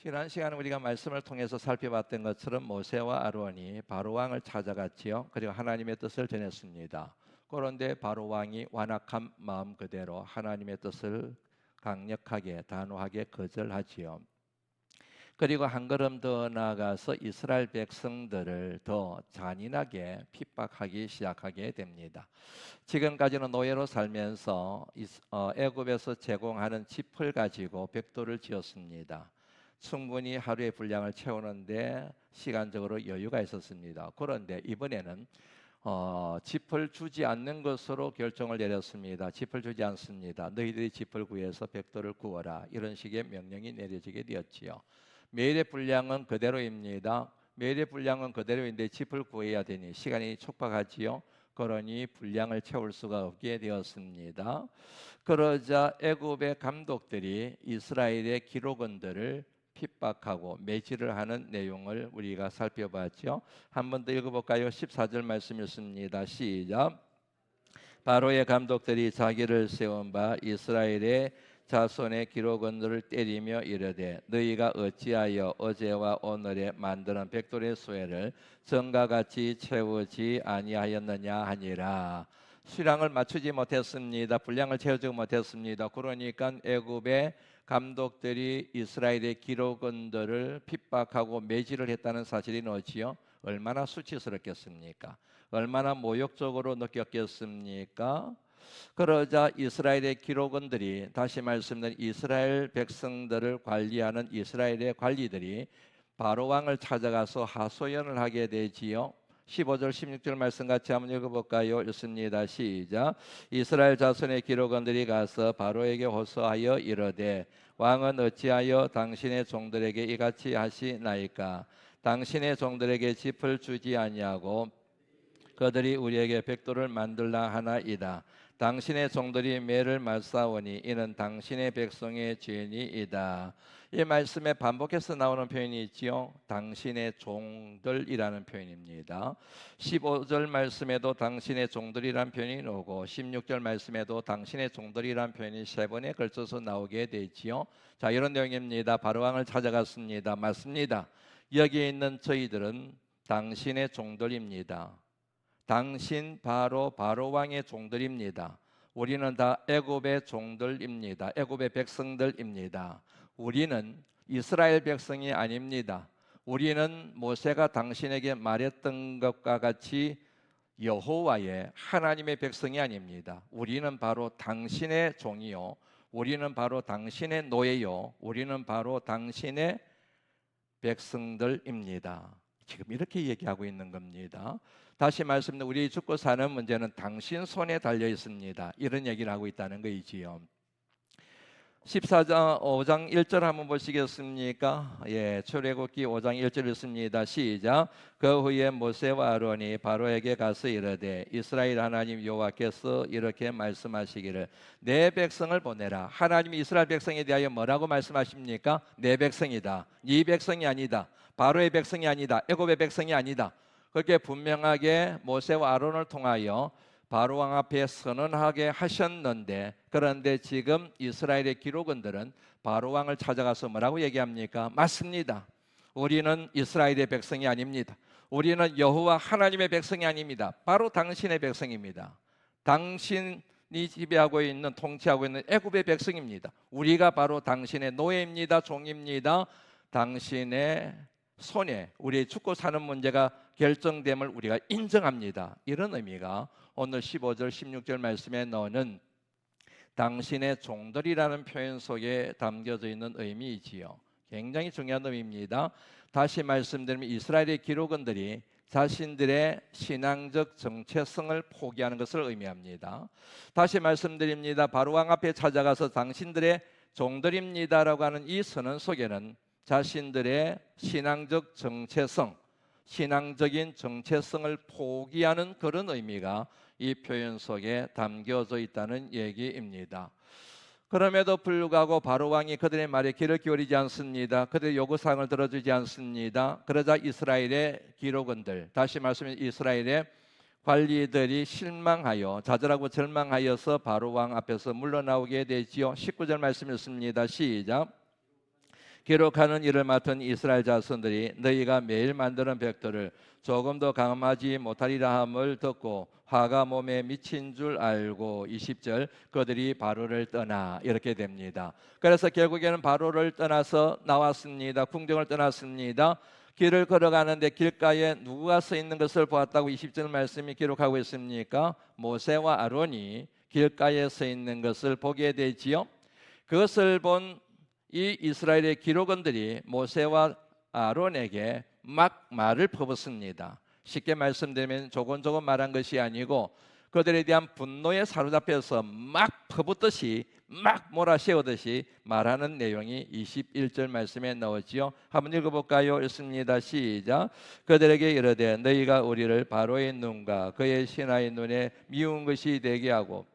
지난 시간에 우리가 말씀을 통해서 살펴봤던 것처럼 모세와 아론이 바로 왕을 찾아갔지요. 그리고 하나님의 뜻을 전했습니다. 그런데 바로 왕이 완악한 마음 그대로 하나님의 뜻을 강력하게 단호하게 거절하지요. 그리고 한 걸음 더 나아가서 이스라엘 백성들을 더 잔인하게 핍박하기 시작하게 됩니다. 지금까지는 노예로 살면서 애굽에서 제공하는 짚을 가지고 벽돌을 지었습니다. 충분히 하루의 분량을 채우는데 시간적으로 여유가 있었습니다. 그런데 이번에는 짚을 주지 않는 것으로 결정을 내렸습니다. 짚을 주지 않습니다. 너희들이 짚을 구해서 벽돌을 구워라. 이런 식의 명령이 내려지게 되었지요. 매일의 분량은 그대로입니다. 매일의 분량은 그대로인데 짚을 구해야 되니 시간이 촉박하지요. 그러니 분량을 채울 수가 없게 되었습니다. 그러자 애굽의 감독들이 이스라엘의 기록원들을 핍박하고 매질을 하는 내용을 우리가 살펴봤죠. 한 번 더 읽어볼까요? 14절 말씀 읽습니다. 시작. 바로의 감독들이 자기를 세운 바 이스라엘의 자손의 기록원들을 때리며 이르되 너희가 어찌하여 어제와 오늘에 만드는 백돌의 수혜를 전과 같이 채우지 아니하였느냐 하니라. 수량을 맞추지 못했습니다. 분량을 채우지 못했습니다. 그러니까 애굽의 감독들이 이스라엘의 기록원들을 핍박하고 매질을 했다는 사실이 나오지요. 얼마나 수치스럽겠습니까? 얼마나 모욕적으로 느꼈겠습니까? 그러자 이스라엘의 기록원들이, 다시 말씀드린 이스라엘 백성들을 관리하는 이스라엘의 관리들이 바로 왕을 찾아가서 하소연을 하게 되지요. 15절 16절 말씀 같이 한번 읽어볼까요? 읽습니다. 시작. 이스라엘 자손의 기록원들이 가서 바로에게 호소하여 이르되 왕은 어찌하여 당신의 종들에게 이같이 하시나이까? 당신의 종들에게 짚을 주지 아니하고 그들이 우리에게 백돌을 만들라 하나이다. 당신의 종들이 매를 말싸우니 이는 당신의 백성의 죄니이다. 이 말씀에 반복해서 나오는 표현이 있지요. 당신의 종들이라는 표현입니다. 15절 말씀에도 당신의 종들이라는 표현이 나오고 16절 말씀에도 당신의 종들이라는 표현이 세 번에 걸쳐서 나오게 되지요. 자, 이런 내용입니다. 바로왕을 찾아갔습니다. 맞습니다. 여기 있는 저희들은 당신의 종들입니다. 당신 바로 왕의 종들입니다. 우리는 다 애굽의 종들입니다. 애굽의 백성들입니다. 우리는 이스라엘 백성이 아닙니다. 우리는 모세가 당신에게 말했던 것과 같이 여호와의 하나님의 백성이 아닙니다. 우리는 바로 당신의 종이요, 우리는 바로 당신의 노예요, 우리는 바로 당신의 백성들입니다. 지금 이렇게 얘기하고 있는 겁니다. 다시 말씀드립니다. 우리 죽고 사는 문제는 당신 손에 달려 있습니다. 이런 얘기를 하고 있다는 거이지요. 14장 5장 1절 한번 보시겠습니까? 출애굽기 5장 1절 읽습니다. 시작. 그 후에 모세와 아론이 바로에게 가서 이르되 이스라엘 하나님 여호와께서 이렇게 말씀하시기를 내 백성을 보내라. 하나님이 이스라엘 백성에 대하여 뭐라고 말씀하십니까? 내 백성이다. 네 백성이 아니다. 바로의 백성이 아니다. 애굽의 백성이 아니다. 그렇게 분명하게 모세와 아론을 통하여 바로 왕 앞에 선언하게 하셨는데, 그런데 지금 이스라엘의 기록원들은 바로 왕을 찾아가서 뭐라고 얘기합니까? 맞습니다. 우리는 이스라엘의 백성이 아닙니다. 우리는 여호와 하나님의 백성이 아닙니다. 바로 당신의 백성입니다. 당신이 지배하고 있는, 통치하고 있는 애굽의 백성입니다. 우리가 바로 당신의 노예입니다. 종입니다. 당신의 손에 우리의 죽고 사는 문제가 결정됨을 우리가 인정합니다. 이런 의미가 오늘 15절 16절 말씀에 나오는 당신의 종들이라는 표현 속에 담겨져 있는 의미이지요. 굉장히 중요한 의미입니다. 다시 말씀드리면 이스라엘의 기록원들이 자신들의 신앙적 정체성을 포기하는 것을 의미합니다. 다시 말씀드립니다. 바로 왕 앞에 찾아가서 당신들의 종들입니다라고 하는 이 선언 속에는 자신들의 신앙적 정체성, 신앙적인 정체성을 포기하는 그런 의미가 이 표현 속에 담겨져 있다는 얘기입니다. 그럼에도 불구하고 바로 왕이 그들의 말에 귀를 기울이지 않습니다. 그들의 요구사항을 들어주지 않습니다. 그러자 이스라엘의 기록원들, 다시 말씀해 이스라엘의 관리들이 실망하여 좌절하고 절망하여서 바로 왕 앞에서 물러나오게 되지요. 19절 말씀 읽습니다. 시작. 기록하는 일을 맡은 이스라엘 자손들이 너희가 매일 만드는 벽돌을 조금도 감하지 못하리라 함을 듣고 화가 몸에 미친 줄 알고 20절 그들이 바로를 떠나 이렇게 됩니다. 그래서 결국에는 바로를 떠나서 나왔습니다. 궁정을 떠났습니다. 길을 걸어가는데 길가에 누가 서 있는 것을 보았다고 20절 말씀이 기록하고 있습니까? 모세와 아론이 길가에 서 있는 것을 보게 되지요. 그것을 본 이 이스라엘의 기록원들이 모세와 아론에게 막 말을 퍼붓습니다. 쉽게 말씀드리면 조곤조곤 말한 것이 아니고 그들에 대한 분노에 사로잡혀서 막 퍼붓듯이 막 몰아세우듯이 말하는 내용이 21절 말씀에 나오지요. 한번 읽어볼까요? 읽습니다. 시작. 그들에게 이르되 너희가 우리를 바로의 눈과 그의 신하의 눈에 미운 것이 되게 하고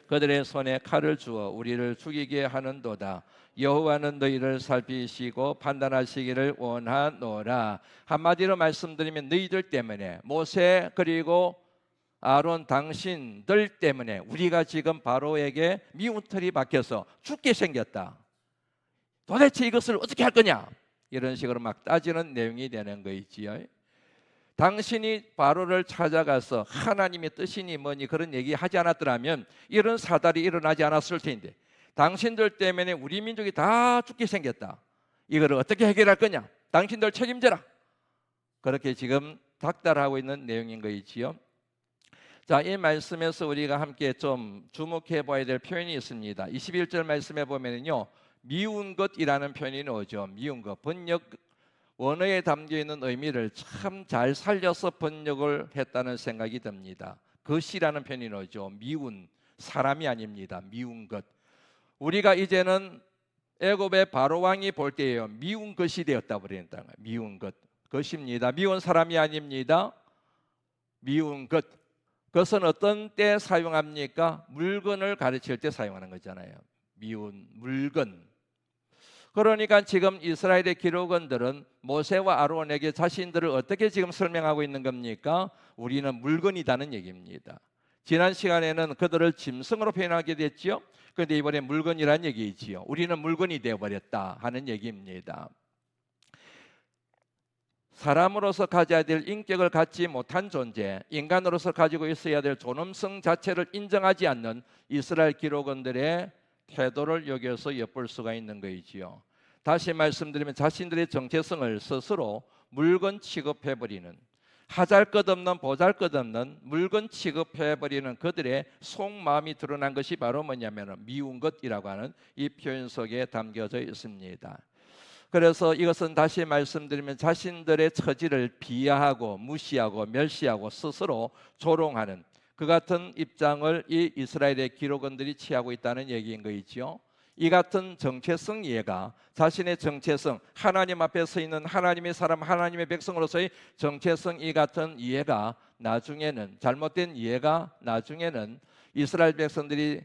그들의 손에 칼을 주어 우리를 죽이게 하는도다. 여호와는 너희를 살피시고 판단하시기를 원하노라. 한마디로 말씀드리면 너희들 때문에, 모세 그리고 아론 당신들 때문에 우리가 지금 바로에게 미운 털이 박혀서 죽게 생겼다. 도대체 이것을 어떻게 할 거냐? 이런 식으로 막 따지는 내용이 되는 거이지요. 당신이 바로를 찾아가서 하나님의 뜻이니 뭐니 그런 얘기 하지 않았더라면 이런 사달이 일어나지 않았을 텐데, 당신들 때문에 우리 민족이 다 죽게 생겼다. 이걸 어떻게 해결할 거냐? 당신들 책임져라. 그렇게 지금 닥달하고 있는 내용인 거이지요. 자, 이 말씀에서 우리가 함께 좀 주목해 봐야 될 표현이 있습니다. 21절 말씀에 보면요, 미운 것이라는 표현이 나오죠. 미운 것. 번역 원어에 담겨 있는 의미를 참 잘 살려서 번역을 했다는 생각이 듭니다. 것이라는 표현이 나오죠. 미운 사람이 아닙니다. 미운 것. 우리가 이제는 애굽의 바로 왕이 볼 때에요, 미운 것이 되었다 버린다. 미운 것, 것입니다. 미운 사람이 아닙니다. 미운 것. 그것은 어떤 때 사용합니까? 물건을 가르칠 때 사용하는 거잖아요. 미운 물건. 그러니까 지금 이스라엘의 기록원들은 모세와 아론에게 자신들을 어떻게 지금 설명하고 있는 겁니까? 우리는 물건이다는 얘기입니다. 지난 시간에는 그들을 짐승으로 표현하게 됐지요. 그런데 이번에 물건이란 얘기이지요. 우리는 물건이 되어버렸다 하는 얘기입니다. 사람으로서 가져야 될 인격을 갖지 못한 존재, 인간으로서 가지고 있어야 될 존엄성 자체를 인정하지 않는 이스라엘 기록원들의 태도를 여기서 엿볼 수가 있는 것이지요. 다시 말씀드리면 자신들의 정체성을 스스로 물건 취급해버리는, 하잘것없는 보잘것없는 물건 취급해버리는 그들의 속마음이 드러난 것이 바로 뭐냐면 미운 것이라고 하는 이 표현 속에 담겨져 있습니다. 그래서 이것은 다시 말씀드리면 자신들의 처지를 비하하고 무시하고 멸시하고 스스로 조롱하는 그 같은 입장을 이 이스라엘의 기록원들이 취하고 있다는 얘기인 거이죠. 이 같은 정체성 이해가, 자신의 정체성, 하나님 앞에 서 있는 하나님의 사람, 하나님의 백성으로서의 정체성 이 같은 이해가 나중에는, 잘못된 이해가 나중에는 이스라엘 백성들이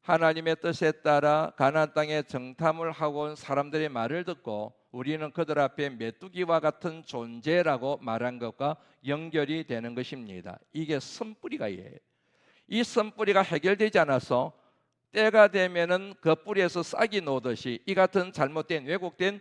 하나님의 뜻에 따라 가나안 땅에 정탐을 하고 온 사람들의 말을 듣고 우리는 그들 앞에 메뚜기와 같은 존재라고 말한 것과 연결이 되는 것입니다. 이게 선뿌리가 이에요. 이 선뿌리가 해결되지 않아서 때가 되면은 그 뿌리에서 싹이 놓듯이 이 같은 잘못된 왜곡된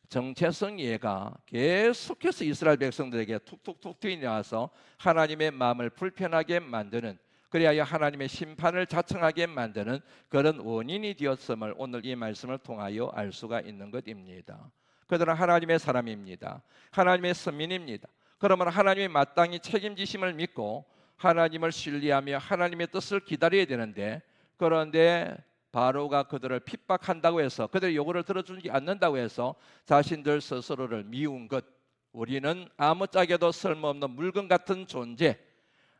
정체성 이해가 계속해서 이스라엘 백성들에게 툭툭툭 튀어나와서 하나님의 마음을 불편하게 만드는, 그래야 하나님의 심판을 자청하게 만드는 그런 원인이 되었음을 오늘 이 말씀을 통하여 알 수가 있는 것입니다. 그들은 하나님의 사람입니다. 하나님의 선민입니다. 그러면 하나님이 마땅히 책임지심을 믿고 하나님을 신뢰하며 하나님의 뜻을 기다려야 되는데, 그런데 바로가 그들을 핍박한다고 해서, 그들의 요구를 들어주지 않는다고 해서 자신들 스스로를 미운 것, 우리는 아무짝에도 쓸모없는 물건 같은 존재,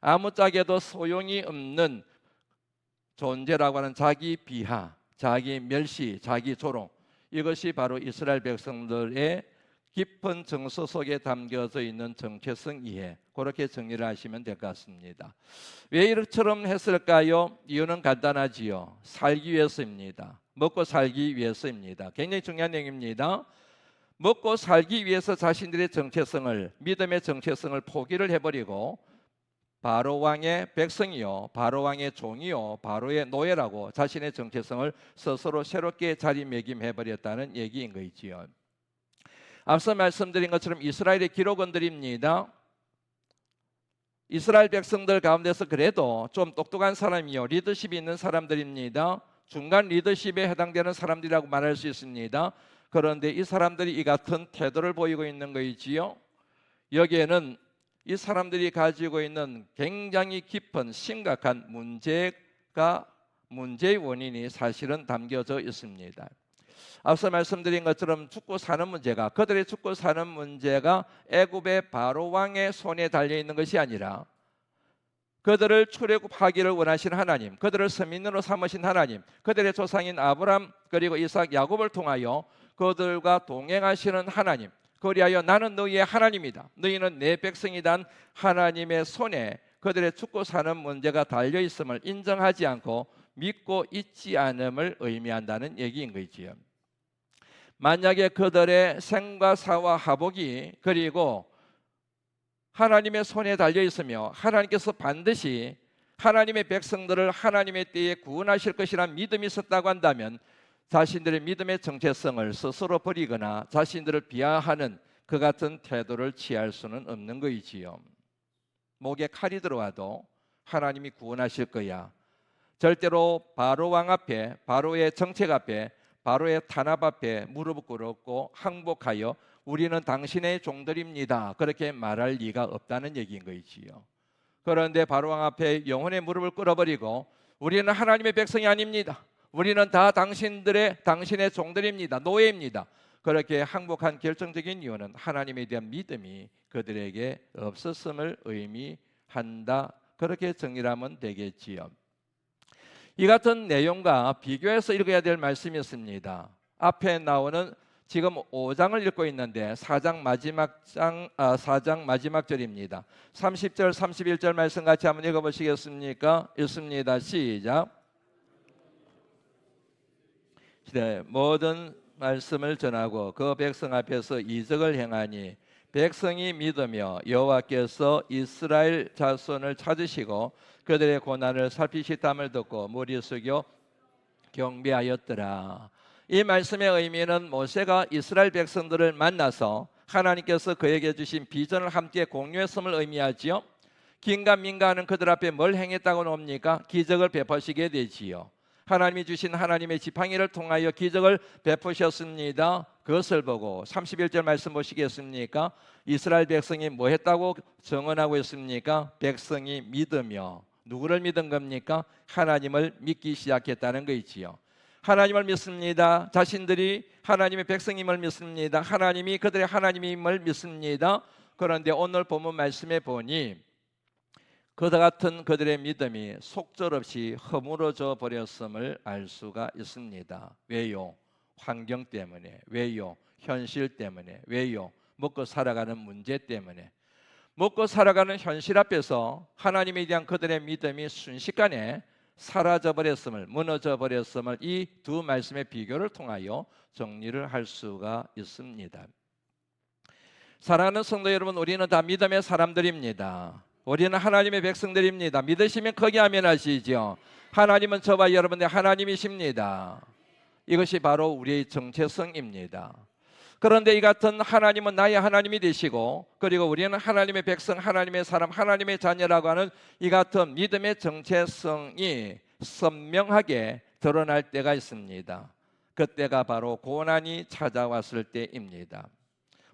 아무짝에도 소용이 없는 존재라고 하는 자기 비하, 자기 멸시, 자기 조롱, 이것이 바로 이스라엘 백성들의 깊은 정서 속에 담겨져 있는 정체성 이해, 그렇게 정리를 하시면 될 것 같습니다. 왜 이처럼 했을까요? 이유는 간단하지요. 살기 위해서입니다. 먹고 살기 위해서입니다. 굉장히 중요한 내용입니다. 먹고 살기 위해서 자신들의 정체성을, 믿음의 정체성을 포기를 해버리고 바로 왕의 백성이요, 바로 왕의 종이요, 바로의 노예라고 자신의 정체성을 스스로 새롭게 자리매김해 버렸다는 얘기인 거지요. 앞서 말씀드린 것처럼 이스라엘의 기록원들입니다. 이스라엘 백성들 가운데서 그래도 좀 똑똑한 사람이요, 리더십이 있는 사람들입니다. 중간 리더십에 해당되는 사람들이라고 말할 수 있습니다. 그런데 이 사람들이 이 같은 태도를 보이고 있는 거이지요. 여기에는 이 사람들이 가지고 있는 굉장히 깊은 심각한 문제의 원인이 사실은 담겨져 있습니다. 앞서 말씀드린 것처럼 죽고 사는 문제가, 그들의 죽고 사는 문제가 애굽의 바로 왕의 손에 달려 있는 것이 아니라 그들을 출애굽하기를 원하신 하나님, 그들을 서민으로 삼으신 하나님, 그들의 조상인 아브람 그리고 이삭, 야곱을 통하여 그들과 동행하시는 하나님, 그리하여 나는 너희의 하나님이다, 너희는 내 백성이란 하나님의 손에 그들의 죽고 사는 문제가 달려 있음을 인정하지 않고 믿고 있지 않음을 의미한다는 얘기인 거지요. 만약에 그들의 생과 사와 화복이 그리고 하나님의 손에 달려 있으며 하나님께서 반드시 하나님의 백성들을 하나님의 때에 구원하실 것이라는 믿음이 있었다고 한다면 자신들의 믿음의 정체성을 스스로 버리거나 자신들을 비하하는 그 같은 태도를 취할 수는 없는 것이지요. 목에 칼이 들어와도 하나님이 구원하실 거야, 절대로 바로 왕 앞에, 바로의 정책 앞에, 바로의 탄압 앞에 무릎 꿇었고 항복하여 우리는 당신의 종들입니다, 그렇게 말할 리가 없다는 얘기인 것이지요. 그런데 바로 왕 앞에 영혼의 무릎을 꿇어버리고 우리는 하나님의 백성이 아닙니다, 우리는 다 당신의 종들입니다, 노예입니다, 그렇게 항복한 결정적인 이유는 하나님에 대한 믿음이 그들에게 없었음을 의미한다, 그렇게 정리하면 되겠지요. 이 같은 내용과 비교해서 읽어야 될 말씀이 있습니다. 앞에 나오는 지금 5장을 읽고 있는데 4장 마지막 절입니다. 30절 31절 말씀 같이 한번 읽어보시겠습니까? 읽습니다. 시작. 모든 말씀을 전하고 그 백성 앞에서 이적을 행하니 백성이 믿으며 여호와께서 이스라엘 자손을 찾으시고 그들의 고난을 살피시담을 듣고 머리 숙여 경배하였더라. 이 말씀의 의미는 모세가 이스라엘 백성들을 만나서 하나님께서 그에게 주신 비전을 함께 공유했음을 의미하지요. 긴가민가하는 그들 앞에 뭘 행했다고 놉니까? 기적을 베푸시게 되지요. 하나님이 주신 하나님의 지팡이를 통하여 기적을 베푸셨습니다. 그것을 보고 31절 말씀 보시겠습니까? 이스라엘 백성이 뭐 했다고 증언하고 있습니까? 백성이 믿으며, 누구를 믿은 겁니까? 하나님을 믿기 시작했다는 것이지요. 하나님을 믿습니다. 자신들이 하나님의 백성임을 믿습니다. 하나님이 그들의 하나님임을 믿습니다. 그런데 오늘 본문 말씀에 보니 그들 같은 그들의 믿음이 속절없이 허물어져 버렸음을 알 수가 있습니다. 왜요? 환경 때문에. 왜요? 현실 때문에. 왜요? 먹고 살아가는 문제 때문에. 먹고 살아가는 현실 앞에서 하나님에 대한 그들의 믿음이 순식간에 사라져 버렸음을, 무너져 버렸음을 이 두 말씀의 비교를 통하여 정리를 할 수가 있습니다. 사랑하는 성도 여러분, 우리는 다 믿음의 사람들입니다. 우리는 하나님의 백성들입니다. 믿으시면 크게 아멘 하시죠. 하나님은 저와 여러분의 하나님이십니다. 이것이 바로 우리의 정체성입니다. 그런데 이 같은 하나님은 나의 하나님이 되시고 그리고 우리는 하나님의 백성, 하나님의 사람, 하나님의 자녀라고 하는 이 같은 믿음의 정체성이 선명하게 드러날 때가 있습니다. 그때가 바로 고난이 찾아왔을 때입니다.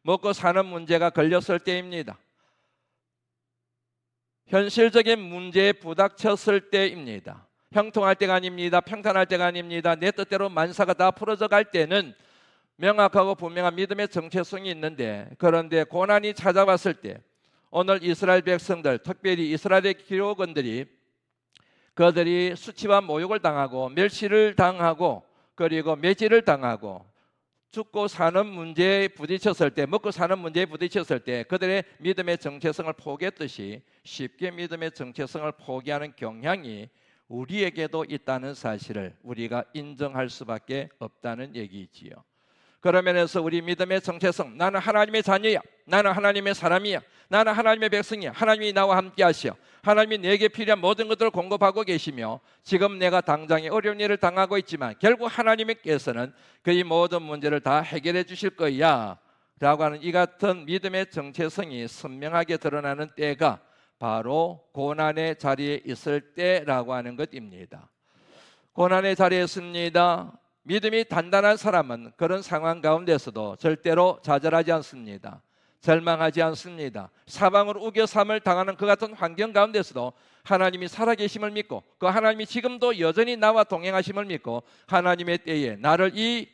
먹고 사는 문제가 걸렸을 때입니다. 현실적인 문제에 부닥쳤을 때입니다. 형통할 때가 아닙니다. 평탄할 때가 아닙니다. 내 뜻대로 만사가 다 풀어져 갈 때는 명확하고 분명한 믿음의 정체성이 있는데, 그런데 고난이 찾아왔을 때 오늘 이스라엘 백성들, 특별히 이스라엘의 기록원들이 그들이 수치와 모욕을 당하고 멸시를 당하고 그리고 매질을 당하고 죽고 사는 문제에 부딪혔을 때, 먹고 사는 문제에 부딪혔을 때 그들의 믿음의 정체성을 포기했듯이 쉽게 믿음의 정체성을 포기하는 경향이 우리에게도 있다는 사실을 우리가 인정할 수밖에 없다는 얘기지요. 그런 면에서 우리 믿음의 정체성, 나는 하나님의 자녀야, 나는 하나님의 사람이야, 나는 하나님의 백성이야, 하나님이 나와 함께 하시어 하나님이 내게 필요한 모든 것들을 공급하고 계시며 지금 내가 당장에 어려운 일을 당하고 있지만 결국 하나님께서는 그 이 모든 문제를 다 해결해 주실 거야 라고 하는 이 같은 믿음의 정체성이 선명하게 드러나는 때가 바로 고난의 자리에 있을 때라고 하는 것입니다. 고난의 자리에 있습니다. 믿음이 단단한 사람은 그런 상황 가운데서도 절대로 좌절하지 않습니다. 절망하지 않습니다. 사방으로 우겨삼을 당하는 그 같은 환경 가운데서도 하나님이 살아계심을 믿고 그 하나님이 지금도 여전히 나와 동행하심을 믿고 하나님의 때에 나를 이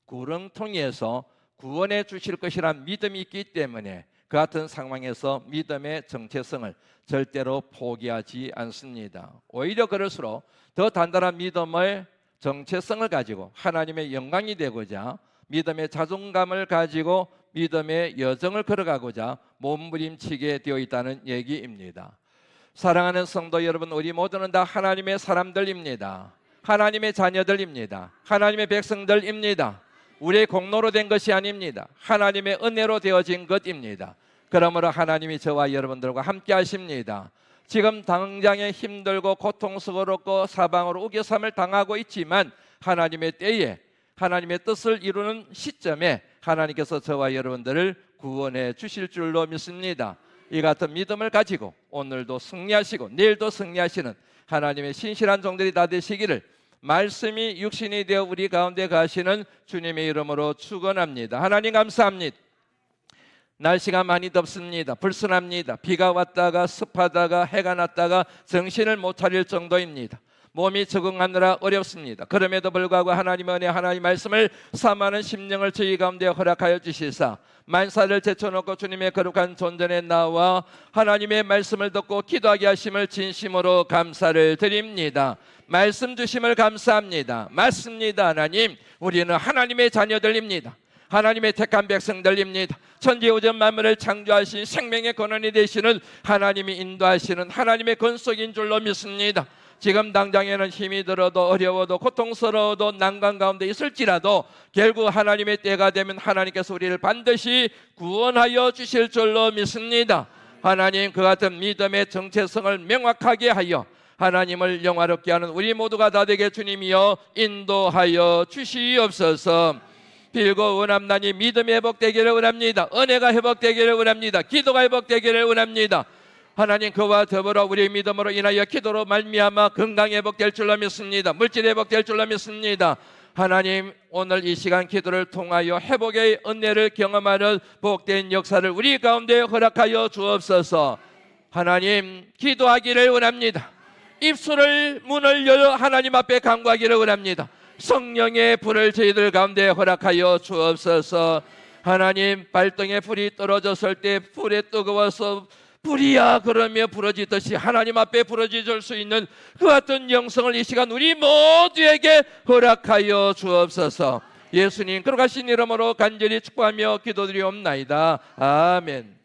구렁텅이에서 구원해 주실 것이란 믿음이 있기 때문에 그 같은 상황에서 믿음의 정체성을 절대로 포기하지 않습니다. 오히려 그럴수록 더 단단한 믿음의 정체성을 가지고 하나님의 영광이 되고자 믿음의 자존감을 가지고 믿음의 여정을 걸어가고자 몸부림치게 되어 있다는 얘기입니다. 사랑하는 성도 여러분, 우리 모두는 다 하나님의 사람들입니다. 하나님의 자녀들입니다. 하나님의 백성들입니다. 우리의 공로로 된 것이 아닙니다. 하나님의 은혜로 되어진 것입니다. 그러므로 하나님이 저와 여러분들과 함께 하십니다. 지금 당장에 힘들고 고통스럽고 사방으로 우겨삼을 당하고 있지만 하나님의 때에 하나님의 뜻을 이루는 시점에 하나님께서 저와 여러분들을 구원해 주실 줄로 믿습니다. 이 같은 믿음을 가지고 오늘도 승리하시고 내일도 승리하시는 하나님의 신실한 종들이 다 되시기를 말씀이 육신이 되어 우리 가운데 가시는 주님의 이름으로 축원합니다. 하나님 감사합니다. 날씨가 많이 덥습니다. 불순합니다. 비가 왔다가 습하다가 해가 났다가 정신을 못 차릴 정도입니다. 몸이 적응하느라 어렵습니다. 그럼에도 불구하고 하나님의 은혜, 하나님의 말씀을 삼하는 심령을 저희 가운데 허락하여 주시사 만사를 제쳐놓고 주님의 거룩한 존전에 나와 하나님의 말씀을 듣고 기도하게 하심을 진심으로 감사를 드립니다. 말씀 주심을 감사합니다. 맞습니다. 하나님, 우리는 하나님의 자녀들입니다. 하나님의 택한 백성들입니다. 천지우전 만물을 창조하신 생명의 근원이 되시는 하나님이 인도하시는 하나님의 권속인 줄로 믿습니다. 지금 당장에는 힘이 들어도 어려워도 고통스러워도 난관 가운데 있을지라도 결국 하나님의 때가 되면 하나님께서 우리를 반드시 구원하여 주실 줄로 믿습니다. 하나님, 그 같은 믿음의 정체성을 명확하게 하여 하나님을 영화롭게 하는 우리 모두가 다 되게 주님이여 인도하여 주시옵소서. 빌고 원함나니 믿음이 회복되기를 원합니다. 은혜가 회복되기를 원합니다. 기도가 회복되기를 원합니다. 하나님, 그와 더불어 우리의 믿음으로 인하여 기도로 말미암아 건강이 회복될 줄로 믿습니다. 물질이 회복될 줄로 믿습니다. 하나님, 오늘 이 시간 기도를 통하여 회복의 은혜를 경험하는 복된 역사를 우리 가운데 허락하여 주옵소서. 하나님, 기도하기를 원합니다. 입술을 문을 열어 하나님 앞에 간구하기를 원합니다. 성령의 불을 저희들 가운데 허락하여 주옵소서. 하나님, 발등에 불이 떨어졌을 때 불에 뜨거워서 불이야 그러며 부러지듯이 하나님 앞에 부러질 수 있는 그 같은 영성을 이 시간 우리 모두에게 허락하여 주옵소서. 예수님 거룩하신 이름으로 간절히 축복하며 기도드리옵나이다. 아멘.